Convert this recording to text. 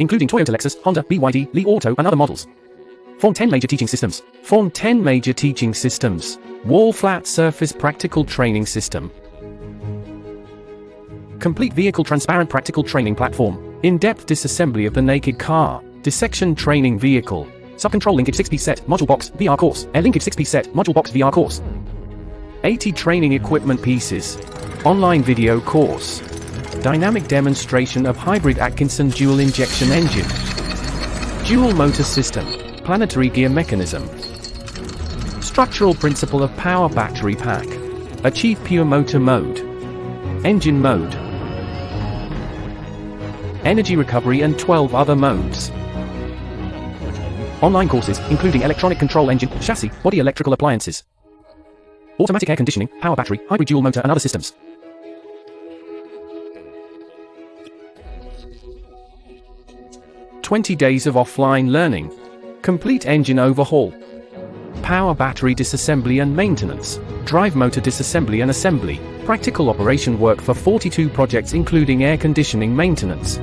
including Toyota, Lexus, Honda, BYD, Li Auto, and other models. Form 10 major teaching systems. Form 10 major teaching systems. Wall flat surface practical training system. Complete vehicle transparent practical training platform. In-depth disassembly of the naked car. Dissection training vehicle. Subcontrol linkage 6-piece set, module box, VR course. Air linkage 6-piece set, module box, VR course. 80 training equipment pieces. Online video course. Dynamic demonstration of hybrid Atkinson dual injection engine. Dual motor system. Planetary gear mechanism. Structural principle of power battery pack. Achieve pure motor mode. Engine mode. Energy recovery and 12 other modes. Online courses, including electronic control engine, chassis, body electrical appliances. Automatic air conditioning, power battery, hybrid dual motor and other systems. "20 days of offline learning. Complete engine overhaul. Power battery disassembly and maintenance. Drive motor disassembly and assembly. Practical operation work for 42 projects including air conditioning maintenance.